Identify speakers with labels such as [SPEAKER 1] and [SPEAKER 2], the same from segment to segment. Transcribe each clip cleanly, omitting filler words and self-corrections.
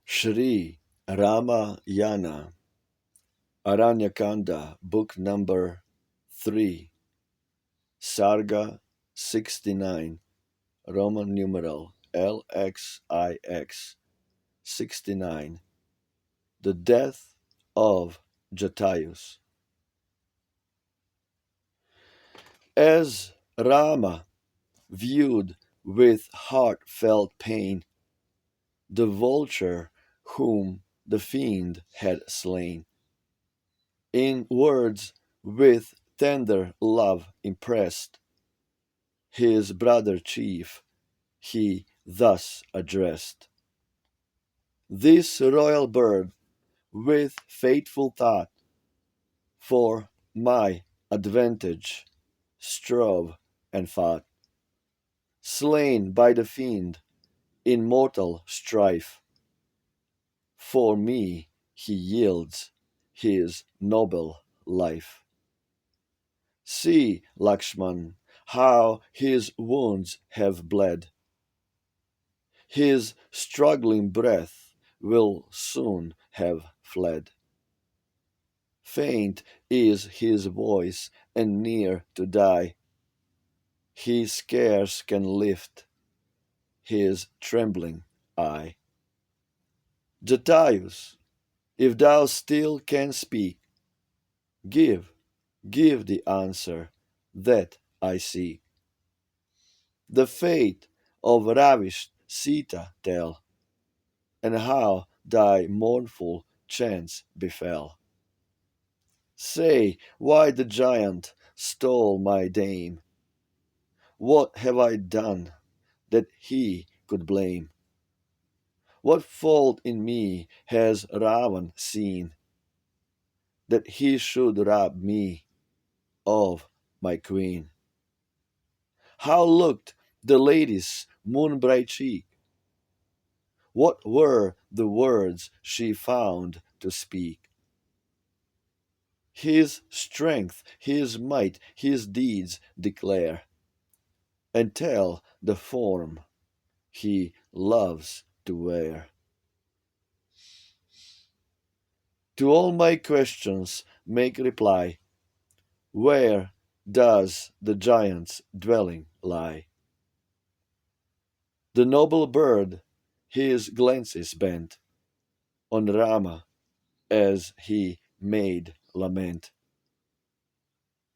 [SPEAKER 1] SHRI Ramayana, Aranya Kanda, book number 3, Sarga 69, Roman numeral LXIX 69, the death of JATÁYUS. As Rama viewed with heartfelt pain the vulture whom the fiend had slain, in words with tender love impressed, his brother chief he thus addressed: "This royal bird, with faithful thought, for my advantage strove and fought. Slain by the fiend in mortal strife, for me he yields his noble life. See, Lakshman, how his wounds have bled. His struggling breath will soon have fled. Faint is his voice and near to die. He scarce can lift his trembling eye. JATÁYUS, if thou still can speak, give the answer that I seek. The fate of ravished Sita tell, and how thy mournful chance befell. Say why the giant stole my dame. What have I done that he could blame? What fault in me has Ravan seen, that he should rob me of my queen? How looked the lady's moon-bright cheek? What were the words she found to speak? His strength, his might, his deeds declare, and tell the form he loves to wear. To all my questions make reply, where does the giant's dwelling lie? The noble bird his glances bent on Rama as he made lament,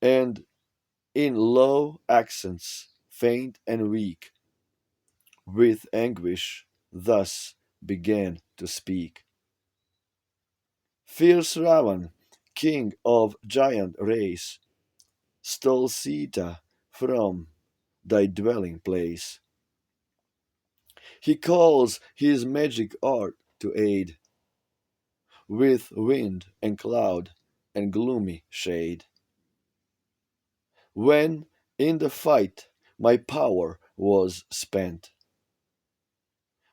[SPEAKER 1] and in low accents, faint and weak, with anguish thus began to speak: Fierce Ravan, king of giant race, stole Sita from thy dwelling place. He calls his magic art to aid, with wind and cloud and gloomy shade. When in the fight my power was spent,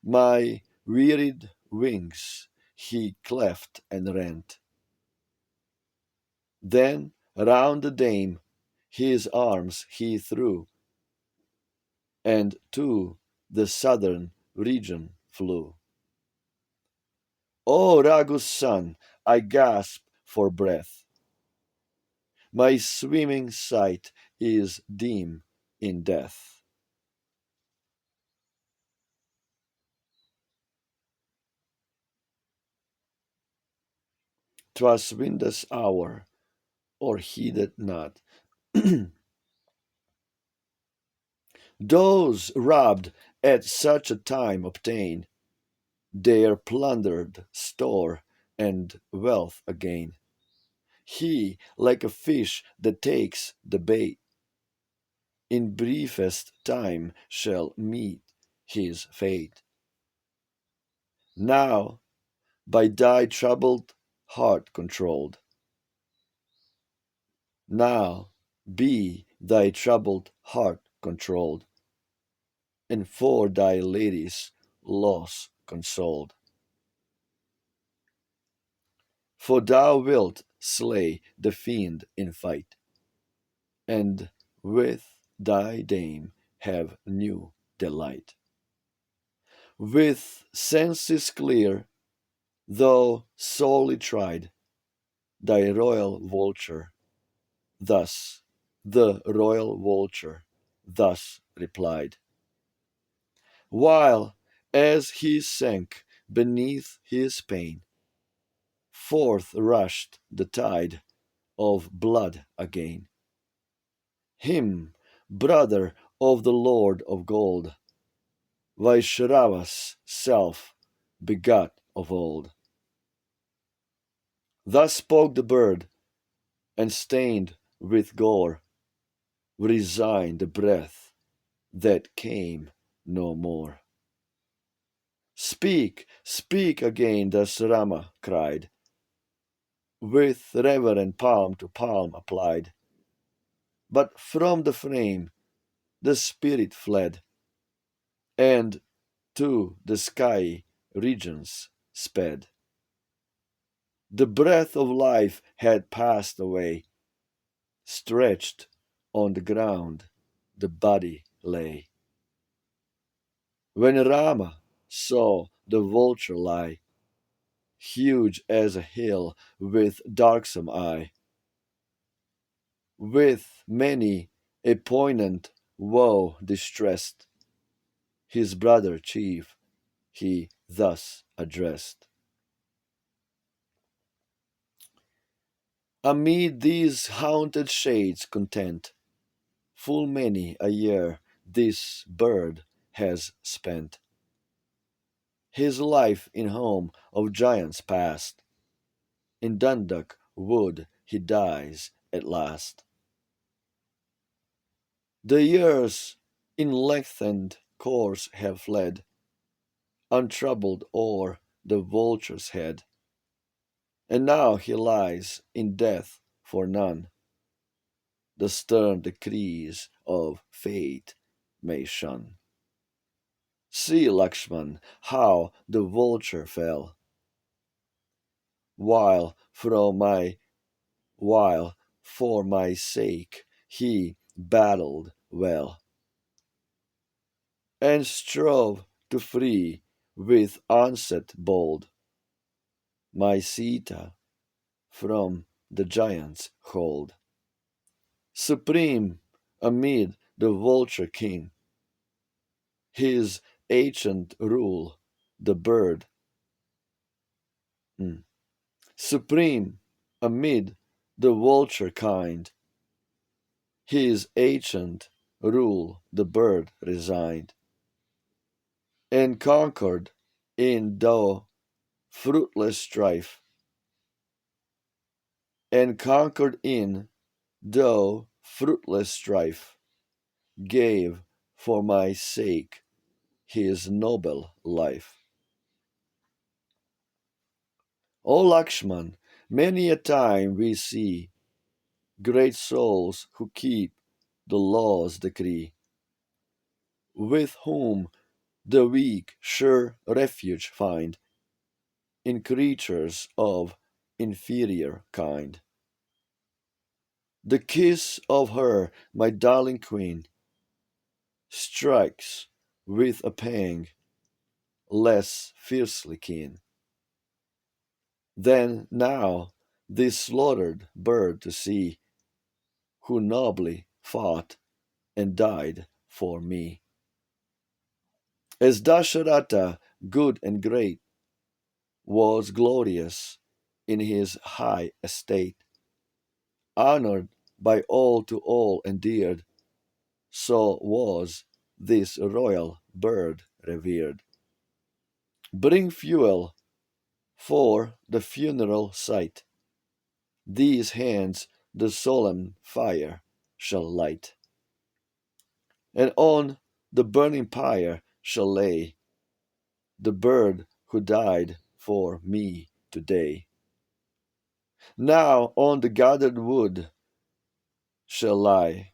[SPEAKER 1] my wearied wings he cleft and rent. Then round the dame his arms he threw, and to the southern region flew. O Raghu's son, I gasp for breath. My swimming sight is dim in death. 'Twas windless hour, or heeded not. Those robbed at such a time obtain their plundered store and wealth again. He, like a fish that takes the bait, in briefest time shall meet his fate. Now, by thy troubled heart controlled, now be thy troubled heart controlled, and for thy lady's loss consoled. For thou wilt slay the fiend in fight, and with thy dame have new delight. With senses clear though sorely tried, thy royal vulture thus, the royal vulture thus replied, while, as he sank beneath his pain, forth rushed the tide of blood again. Him, brother of the Lord of Gold, Vaishrava's self begot of old. Thus spoke the bird, and stained with gore, resigned the breath that came no more. Speak, speak again, thus Rama cried, with reverent palm to palm applied. But from the frame the spirit fled, and to the sky regions sped. The breath of life had passed away, stretched on the ground the body lay. When Rama saw the vulture lie, huge as a hill with darksome eye, with many a poignant woe distressed, his brother chief he thus addressed. Amid these haunted shades content, full many a year this bird has spent. His life in home of giants past, in Dundak wood he dies at last. The years in lengthened course have fled, untroubled o'er the vulture's head, and now he lies in death for none the stern decrees of fate may shun. See, Lakshman, how the vulture fell, while from my while for my sake he battled well, and strove to free with onset bold my Sita from the giant's hold. Supreme amid the vulture king, his ancient rule the bird. Supreme amid the vulture kind, his ancient rule the bird resigned, and conquered in though fruitless strife, and conquered in though fruitless strife, gave for my sake his noble life. O Lakshman, many a time we see great souls who keep the law's decree, with whom the weak sure refuge find in creatures of inferior kind. The kiss of her, my darling queen, strikes with a pang less fiercely keen than now this slaughtered bird to see, who nobly fought and died for me. As Dasharatha, good and great, was glorious in his high estate, honored by all to all endeared, so was this royal bird revered. Bring fuel for the funeral site, these hands the solemn fire shall light, and on the burning pyre shall lay the bird who died for me today. Now on the gathered wood shall lie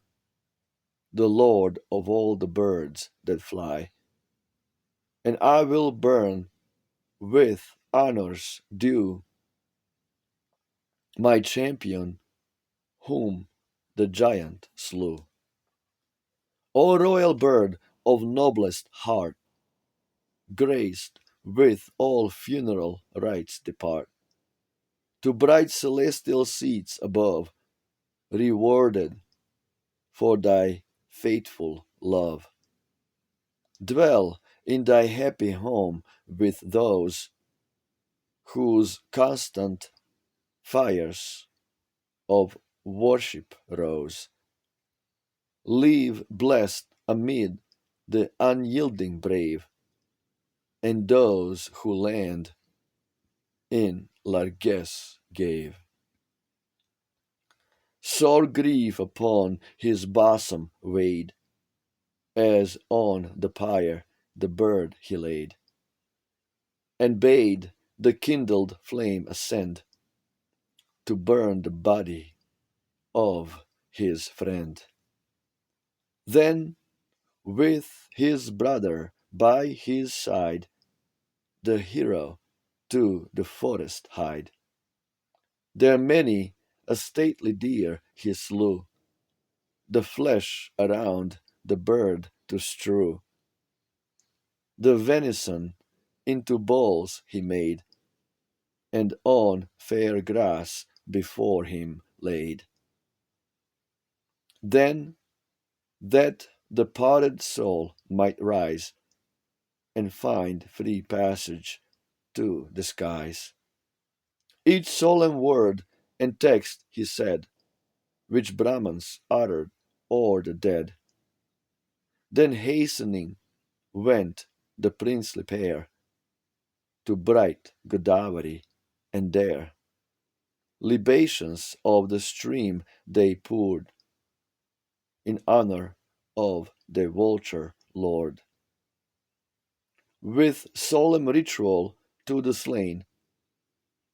[SPEAKER 1] the Lord of all the birds that fly, and I will burn with honors due my champion whom the giant slew. O royal bird of noblest heart, graced with all funeral rites depart, to bright celestial seats above, rewarded for thy faithful love. Dwell in thy happy home with those whose constant fires of worship rose. Live blessed amid the unyielding brave, and those who land in largesse gave. Sore grief upon his bosom weighed, as on the pyre the bird he laid, and bade the kindled flame ascend to burn the body of his friend. Then, with his brother by his side, the hero to the forest hied. There many a stately deer he slew, the flesh around the bird to strew. The venison into bowls he made, and on fair grass before him laid. Then, that the parted soul might rise and find free passage to the skies, each solemn word and text he said, which Brahmans uttered o'er the dead. Then hastening went the princely pair to bright Godavari, and there libations of the stream they poured in honor of the vulture lord. With solemn ritual to the slain,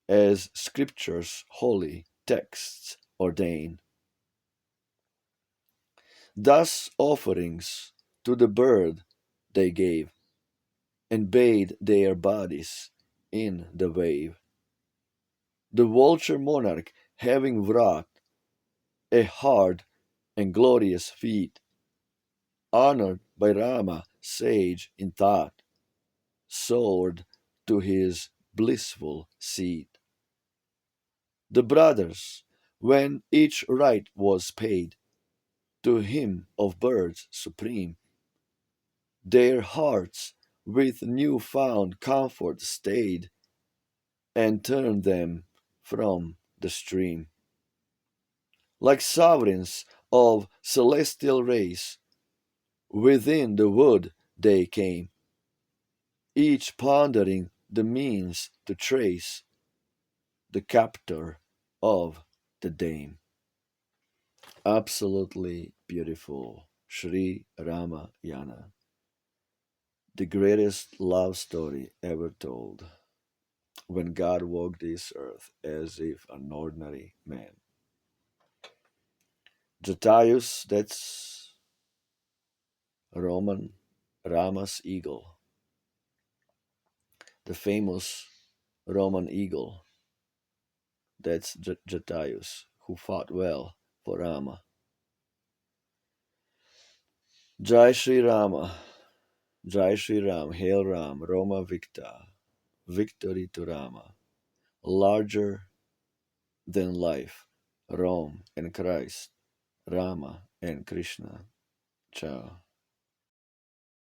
[SPEAKER 1] as scripture's holy texts ordain. Thus offerings to the bird they gave, and bathed their bodies in the wave. The vulture monarch having wrought a hard and glorious feat, honored by Rama, sage in thought, soared to his blissful seat. The brothers, when each rite was paid to him of birds supreme, their hearts with new found comfort stayed, and turned them from the stream. Like sovereigns of celestial race, within the wood they came, each pondering the means to trace the captor of the dame. Absolutely beautiful. Sri Ramayana, the greatest love story ever told, when God walked this earth as if an ordinary man. JATÁYUS, that's Roman Rama's eagle, the famous Roman eagle, that's JATÁYUS, who fought well for Rama. Jai Shri Rama, Jai Shri Ram, Hail Ram, Roma Victa, victory to Rama, larger than life, Rome and Christ, Rama and Krishna. Ciao.